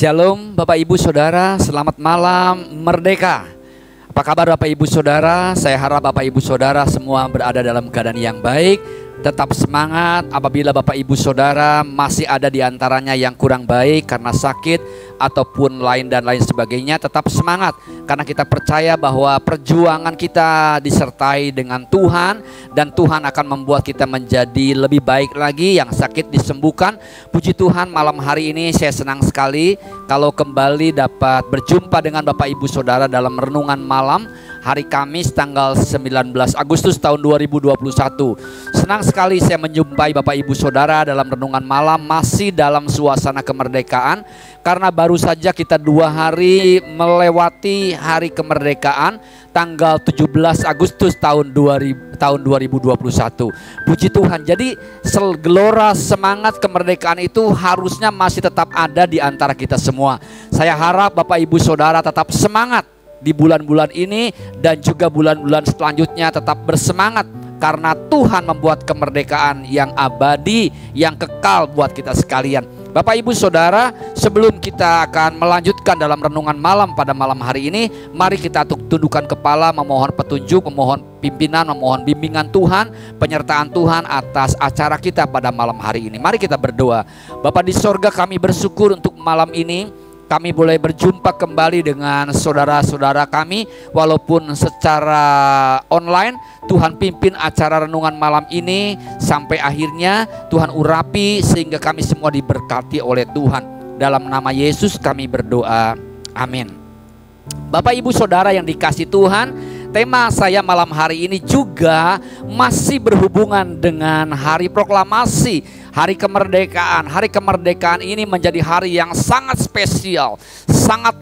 Shalom Bapak Ibu Saudara, selamat malam Merdeka. Apa kabar Bapak Ibu Saudara? Saya harap Bapak Ibu Saudara semua berada dalam keadaan yang baik. Tetap semangat apabila Bapak Ibu Saudara masih ada di antaranya yang kurang baik karena sakit ataupun lain dan lain sebagainya. Tetap semangat karena kita percaya bahwa perjuangan kita disertai dengan Tuhan, dan Tuhan akan membuat kita menjadi lebih baik lagi. Yang sakit disembuhkan. Puji Tuhan, malam hari ini saya senang sekali kalau kembali dapat berjumpa dengan Bapak Ibu Saudara dalam renungan malam hari Kamis tanggal 19 Agustus tahun 2021. Senang sekali saya menjumpai Bapak Ibu Saudara dalam renungan malam masih dalam suasana kemerdekaan, karena baru saja kita 2 hari melewati hari kemerdekaan tanggal 17 Agustus tahun 2021. Puji Tuhan. Jadi gelora semangat kemerdekaan itu harusnya masih tetap ada di antara kita semua. Saya harap Bapak Ibu Saudara tetap semangat di bulan-bulan ini dan juga bulan-bulan selanjutnya. Tetap bersemangat karena Tuhan membuat kemerdekaan yang abadi, yang kekal buat kita sekalian. Bapak Ibu Saudara, sebelum kita akan melanjutkan dalam renungan malam pada malam hari ini, mari kita tundukkan kepala, memohon petunjuk, memohon pimpinan, memohon bimbingan Tuhan, penyertaan Tuhan atas acara kita pada malam hari ini. Mari kita berdoa. Bapa di sorga, kami bersyukur untuk malam ini kami boleh berjumpa kembali dengan saudara-saudara kami walaupun secara online. Tuhan pimpin acara renungan malam ini sampai akhirnya. Tuhan urapi sehingga kami semua diberkati oleh Tuhan. Dalam nama Yesus kami berdoa, amin. Bapak Ibu Saudara yang dikasihi Tuhan, tema saya malam hari ini juga masih berhubungan dengan hari proklamasi, hari kemerdekaan. Hari kemerdekaan ini menjadi hari yang sangat spesial, sangat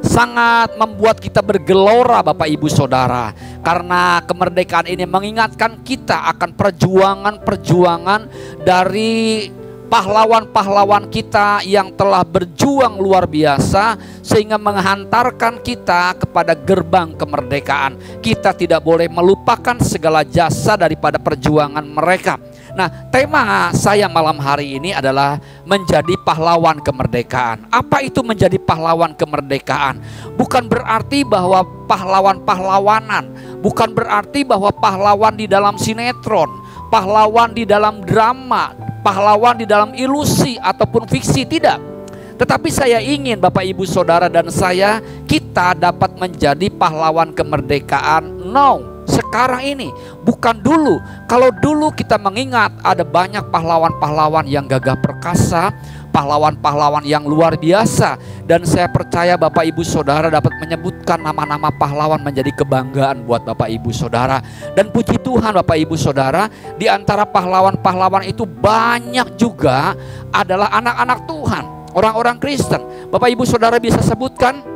sangat membuat kita bergelora Bapak Ibu Saudara. Karena kemerdekaan ini mengingatkan kita akan perjuangan-perjuangan dari pahlawan-pahlawan kita yang telah berjuang luar biasa sehingga menghantarkan kita kepada gerbang kemerdekaan. Kita tidak boleh melupakan segala jasa daripada perjuangan mereka. Nah, tema saya malam hari ini adalah menjadi pahlawan kemerdekaan. Apa itu menjadi pahlawan kemerdekaan? Bukan berarti bahwa pahlawan-pahlawanan, bukan berarti bahwa pahlawan di dalam sinetron, pahlawan di dalam drama, pahlawan di dalam ilusi ataupun fiksi, tidak. Tetapi saya ingin Bapak Ibu Saudara dan saya, kita dapat menjadi pahlawan kemerdekaan sekarang ini, bukan dulu. Kalau dulu kita mengingat ada banyak pahlawan-pahlawan yang gagah perkasa, pahlawan-pahlawan yang luar biasa. Dan saya percaya Bapak Ibu Saudara dapat menyebutkan nama-nama pahlawan menjadi kebanggaan buat Bapak Ibu Saudara. Dan puji Tuhan Bapak Ibu Saudara, di antara pahlawan-pahlawan itu banyak juga adalah anak-anak Tuhan, orang-orang Kristen. Bapak Ibu Saudara bisa sebutkan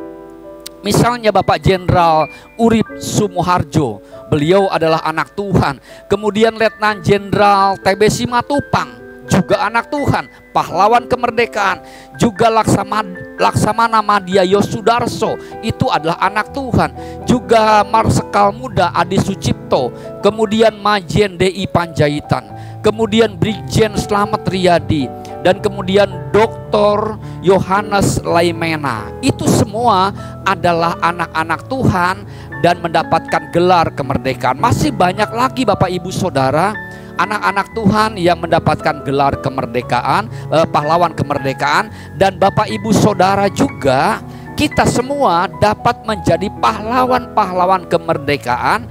misalnya Bapak Jenderal Urip Sumoharjo, beliau adalah anak Tuhan. Kemudian Letnan Jenderal TB Simatupang, juga anak Tuhan, pahlawan kemerdekaan. Juga Laksamana Madya Yosudarso, itu adalah anak Tuhan. Juga Marsekal Muda Adi Sucipto, kemudian Majen DI Panjaitan, kemudian Brigjen Slamet Riyadi, dan kemudian Dr. Yohanes Laimena. Itu semua adalah anak-anak Tuhan dan mendapatkan gelar kemerdekaan. Masih banyak lagi Bapak Ibu Saudara, anak-anak Tuhan yang mendapatkan gelar kemerdekaan, pahlawan kemerdekaan. Dan Bapak Ibu Saudara juga, kita semua dapat menjadi pahlawan-pahlawan kemerdekaan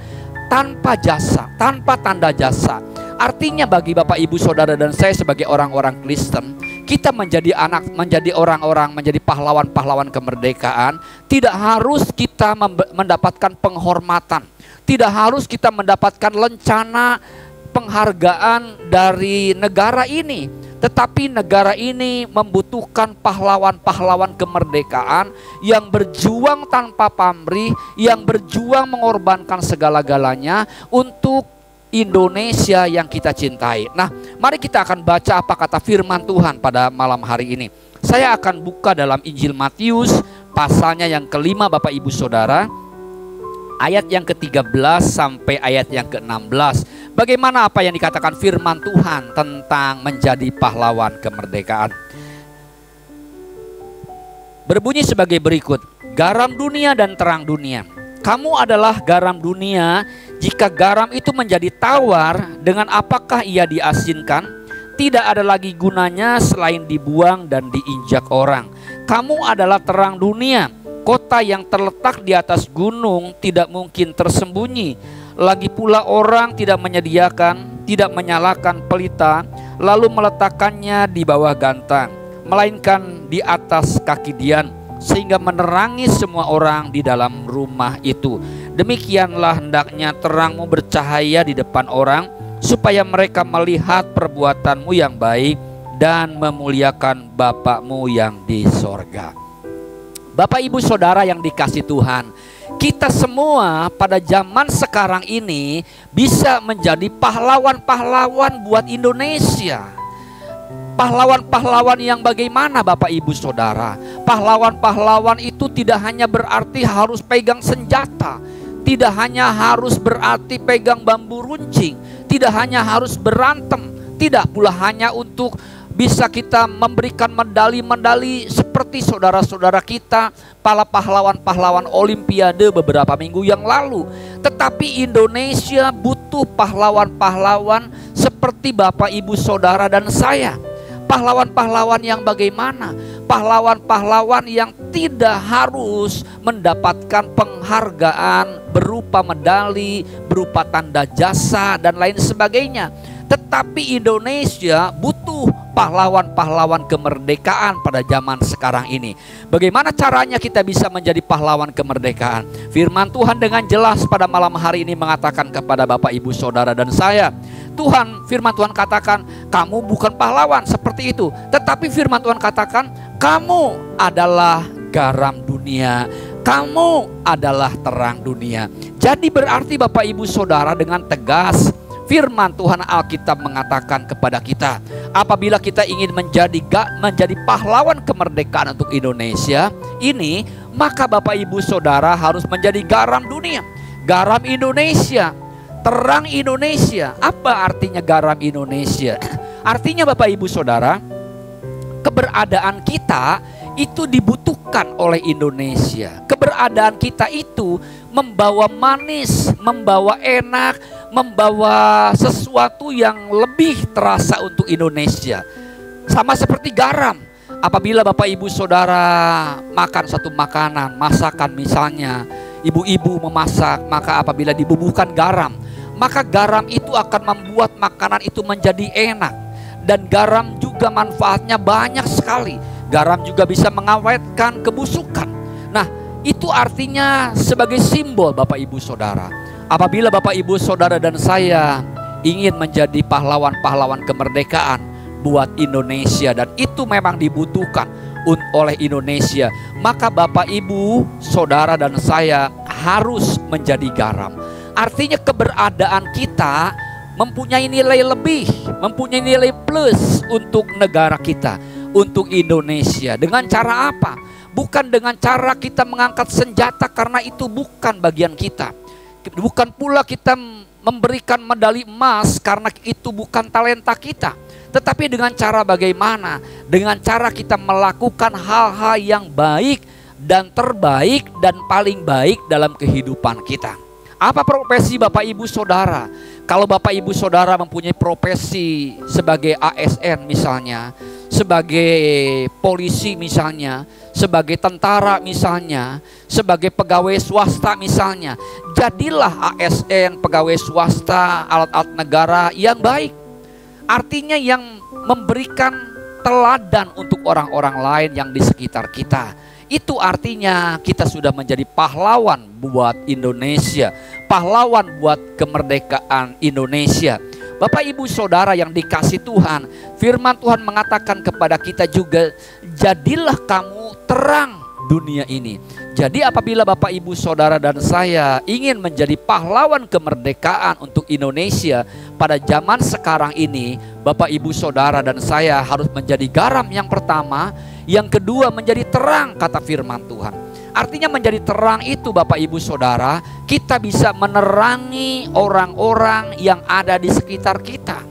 tanpa jasa, tanpa tanda jasa. Artinya bagi Bapak Ibu Saudara dan saya sebagai orang-orang Kristen, kita menjadi orang-orang, menjadi pahlawan-pahlawan kemerdekaan, tidak harus kita mendapatkan penghormatan, tidak harus kita mendapatkan lencana penghargaan dari negara ini. Tetapi negara ini membutuhkan pahlawan-pahlawan kemerdekaan yang berjuang tanpa pamrih, yang berjuang mengorbankan segala-galanya untuk Indonesia yang kita cintai. Nah, mari kita akan baca apa kata firman Tuhan pada malam hari ini. Saya akan buka dalam Injil Matius pasalnya yang kelima Bapak Ibu Saudara, ayat yang ke-13 sampai ayat yang ke-16. Bagaimana apa yang dikatakan firman Tuhan tentang menjadi pahlawan kemerdekaan. berbunyi sebagai berikut. Garam dunia dan terang dunia. Kamu adalah garam dunia. Jika garam itu menjadi tawar, dengan apakah ia diasinkan? Tidak ada lagi gunanya selain dibuang dan diinjak orang. Kamu adalah terang dunia. Kota yang terletak di atas gunung tidak mungkin tersembunyi. Lagi pula orang tidak menyalakan pelita lalu meletakkannya di bawah gantang, melainkan di atas kaki dian, sehingga menerangi semua orang di dalam rumah itu. Demikianlah hendaknya terangmu bercahaya di depan orang, supaya mereka melihat perbuatanmu yang baik dan memuliakan Bapakmu yang di sorga. Bapak Ibu Saudara yang dikasih Tuhan, kita semua pada zaman sekarang ini bisa menjadi pahlawan-pahlawan buat Indonesia. Pahlawan-pahlawan yang bagaimana Bapak Ibu Saudara? Pahlawan-pahlawan itu tidak hanya berarti harus pegang senjata, tidak hanya harus berarti pegang bambu runcing, tidak hanya harus berantem, tidak pula hanya untuk bisa kita memberikan medali-medali seperti saudara-saudara kita, para pahlawan-pahlawan Olimpiade beberapa minggu yang lalu. Tetapi Indonesia butuh pahlawan-pahlawan seperti Bapak Ibu Saudara dan saya. Pahlawan-pahlawan yang bagaimana? Pahlawan-pahlawan yang tidak harus mendapatkan penghargaan berupa medali, berupa tanda jasa dan lain sebagainya. Tetapi Indonesia butuh pahlawan-pahlawan kemerdekaan pada zaman sekarang ini. Bagaimana caranya kita bisa menjadi pahlawan kemerdekaan? Firman Tuhan dengan jelas pada malam hari ini mengatakan kepada Bapak Ibu Saudara dan saya, firman Tuhan katakan, kamu bukan pahlawan seperti itu. Tetapi firman Tuhan katakan, kamu adalah garam dunia, kamu adalah terang dunia. Jadi berarti Bapak Ibu Saudara, dengan tegas firman Tuhan Alkitab mengatakan kepada kita, apabila kita ingin menjadi pahlawan kemerdekaan untuk Indonesia ini, maka Bapak Ibu Saudara harus menjadi garam dunia, garam Indonesia, terang Indonesia. Apa artinya garam Indonesia? Artinya Bapak Ibu Saudara, keberadaan kita itu dibutuhkan oleh Indonesia. Keberadaan kita itu membawa manis, membawa enak, membawa sesuatu yang lebih terasa untuk Indonesia. Sama seperti garam. Apabila Bapak Ibu Saudara makan satu makanan, masakan misalnya, ibu-ibu memasak, maka apabila dibubuhkan garam, maka garam itu akan membuat makanan itu menjadi enak. Dan garam juga manfaatnya banyak sekali. Garam juga bisa mengawetkan kebusukan. Nah, itu artinya sebagai simbol Bapak Ibu Saudara. Apabila Bapak Ibu Saudara dan saya ingin menjadi pahlawan-pahlawan kemerdekaan buat Indonesia, dan itu memang dibutuhkan oleh Indonesia, maka Bapak Ibu Saudara dan saya harus menjadi garam. Artinya keberadaan kita mempunyai nilai lebih, mempunyai nilai plus untuk negara kita, untuk Indonesia. Dengan cara apa? Bukan dengan cara kita mengangkat senjata, karena itu bukan bagian kita. Bukan pula kita memberikan medali emas, karena itu bukan talenta kita. Tetapi dengan cara bagaimana? Dengan cara kita melakukan hal-hal yang baik dan terbaik dan paling baik dalam kehidupan kita. Apa profesi Bapak Ibu Saudara? Kalau Bapak Ibu Saudara mempunyai profesi sebagai ASN misalnya, sebagai polisi misalnya, sebagai tentara misalnya, sebagai pegawai swasta misalnya, jadilah ASN, pegawai swasta, alat-alat negara yang baik. Artinya yang memberikan teladan untuk orang-orang lain yang di sekitar kita. Itu artinya kita sudah menjadi pahlawan buat Indonesia, pahlawan buat kemerdekaan Indonesia. Bapak Ibu Saudara yang dikasih Tuhan, firman Tuhan mengatakan kepada kita juga, jadilah kamu terang dunia ini. Jadi apabila Bapak Ibu Saudara dan saya ingin menjadi pahlawan kemerdekaan untuk Indonesia pada zaman sekarang ini, Bapak Ibu Saudara dan saya harus menjadi garam yang pertama. Yang kedua, menjadi terang, kata firman Tuhan. Artinya menjadi terang itu Bapak Ibu Saudara, kita bisa menerangi orang-orang yang ada di sekitar kita.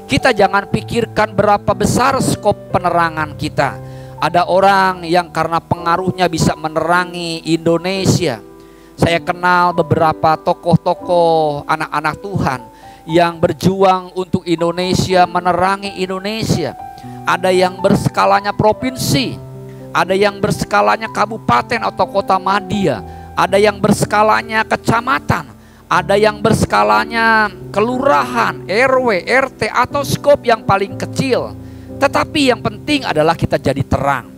Kita jangan pikirkan berapa besar skop penerangan kita. Ada orang yang karena pengaruhnya bisa menerangi Indonesia. Saya kenal beberapa tokoh-tokoh anak-anak Tuhan yang berjuang untuk Indonesia, menerangi Indonesia. Ada yang berskalanya provinsi, ada yang berskalanya kabupaten atau kota madya, ada yang berskalanya kecamatan, ada yang berskalanya kelurahan, RW, RT atau skop yang paling kecil. Tetapi yang penting adalah kita jadi terang.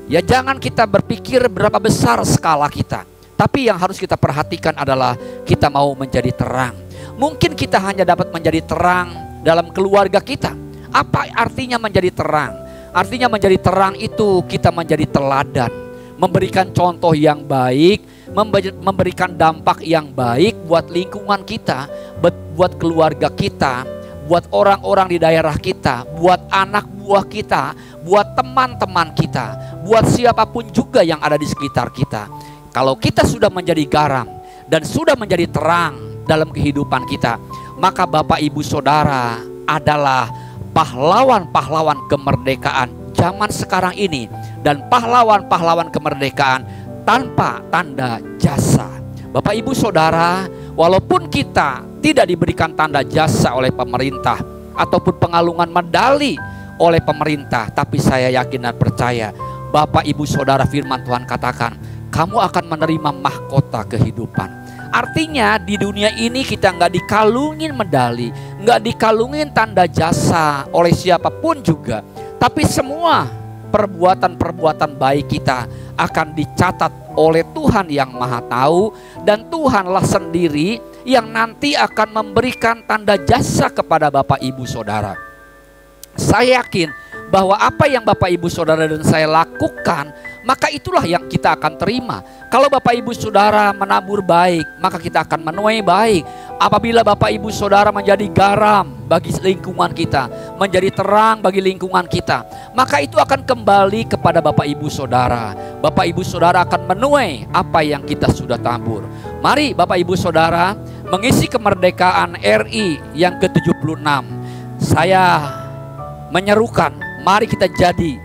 Ya, jangan kita berpikir berapa besar skala kita, tapi yang harus kita perhatikan adalah kita mau menjadi terang. Mungkin kita hanya dapat menjadi terang dalam keluarga kita. Apa artinya menjadi terang? Artinya menjadi terang itu kita menjadi teladan, memberikan contoh yang baik, memberikan dampak yang baik buat lingkungan kita, buat keluarga kita, buat orang-orang di daerah kita, buat anak buah kita, buat teman-teman kita, buat siapapun juga yang ada di sekitar kita. Kalau kita sudah menjadi garam dan sudah menjadi terang dalam kehidupan kita, maka Bapak Ibu Saudara adalah pahlawan-pahlawan kemerdekaan zaman sekarang ini, dan pahlawan-pahlawan kemerdekaan tanpa tanda jasa. Bapak Ibu Saudara, walaupun kita tidak diberikan tanda jasa oleh pemerintah ataupun pengalungan medali oleh pemerintah, tapi saya yakin dan percaya Bapak Ibu Saudara, firman Tuhan katakan kamu akan menerima mahkota kehidupan. Artinya di dunia ini kita nggak dikalungin medali, nggak dikalungin tanda jasa oleh siapapun juga, tapi semua perbuatan-perbuatan baik kita akan dicatat oleh Tuhan yang Maha Tahu, dan Tuhanlah sendiri yang nanti akan memberikan tanda jasa kepada Bapak Ibu Saudara. Saya yakin bahwa apa yang Bapak Ibu Saudara dan saya lakukan, maka itulah yang kita akan terima. Kalau Bapak Ibu Saudara menabur baik, maka kita akan menuai baik. Apabila Bapak Ibu Saudara menjadi garam bagi lingkungan kita, menjadi terang bagi lingkungan kita, maka itu akan kembali kepada Bapak Ibu Saudara. Bapak Ibu Saudara akan menuai apa yang kita sudah tabur. Mari Bapak Ibu Saudara mengisi kemerdekaan RI yang ke-76. Saya menyerukan, mari kita jadi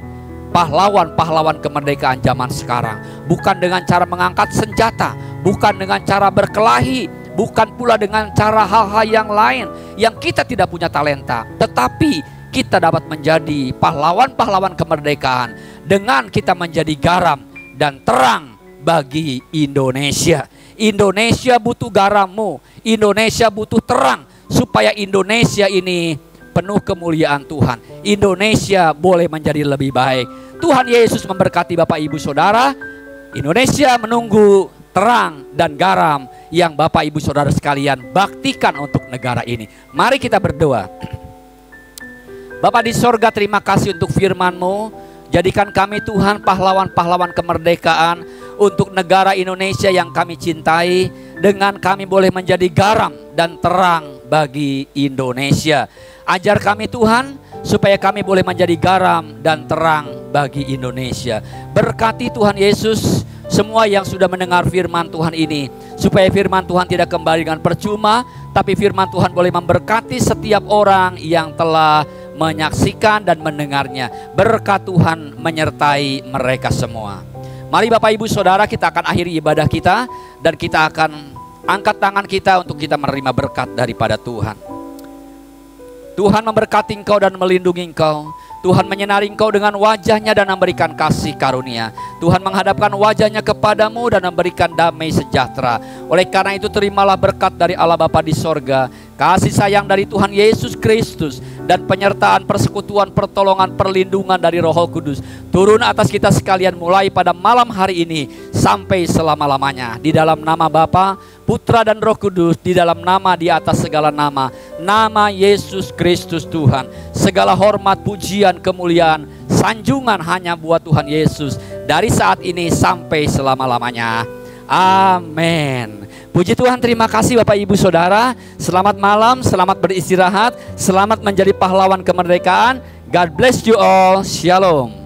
pahlawan-pahlawan kemerdekaan zaman sekarang. Bukan dengan cara mengangkat senjata, bukan dengan cara berkelahi, bukan pula dengan cara hal-hal yang lain yang kita tidak punya talenta, tetapi kita dapat menjadi pahlawan-pahlawan kemerdekaan dengan kita menjadi garam dan terang bagi Indonesia. Indonesia butuh garammu, Indonesia butuh terang, supaya Indonesia ini penuh kemuliaan Tuhan. Indonesia boleh menjadi lebih baik. Tuhan Yesus memberkati Bapak Ibu Saudara. Indonesia menunggu terang dan garam yang Bapak Ibu Saudara sekalian baktikan untuk negara ini. Mari kita berdoa. Bapa di sorga, terima kasih untuk firman-Mu. Jadikan kami Tuhan pahlawan-pahlawan kemerdekaan untuk negara Indonesia yang kami cintai, dengan kami boleh menjadi garam dan terang bagi Indonesia. Ajar kami Tuhan supaya kami boleh menjadi garam dan terang bagi Indonesia. Berkati Tuhan Yesus semua yang sudah mendengar firman Tuhan ini, supaya firman Tuhan tidak kembali dengan percuma, tapi firman Tuhan boleh memberkati setiap orang yang telah menyaksikan dan mendengarnya. Berkat Tuhan menyertai mereka semua. Mari Bapak Ibu Saudara, kita akan akhiri ibadah kita, dan kita akan angkat tangan kita untuk kita menerima berkat daripada Tuhan. Tuhan memberkati engkau dan melindungi engkau. Tuhan menyinari engkau dengan wajahnya dan memberikan kasih karunia. Tuhan menghadapkan wajahnya kepadamu dan memberikan damai sejahtera. Oleh karena itu terimalah berkat dari Allah Bapa di sorga, kasih sayang dari Tuhan Yesus Kristus, dan penyertaan, persekutuan, pertolongan, perlindungan dari Roh Kudus turun atas kita sekalian mulai pada malam hari ini sampai selama-lamanya. Di dalam nama Bapa, Putra dan Roh Kudus, di dalam nama di atas segala nama, nama Yesus Kristus Tuhan. Segala hormat, pujian, kemuliaan, sanjungan hanya buat Tuhan Yesus dari saat ini sampai selama-lamanya. Amin. Puji Tuhan, terima kasih Bapak Ibu Saudara. Selamat malam, selamat beristirahat, selamat menjadi pahlawan kemerdekaan. God bless you all. Shalom.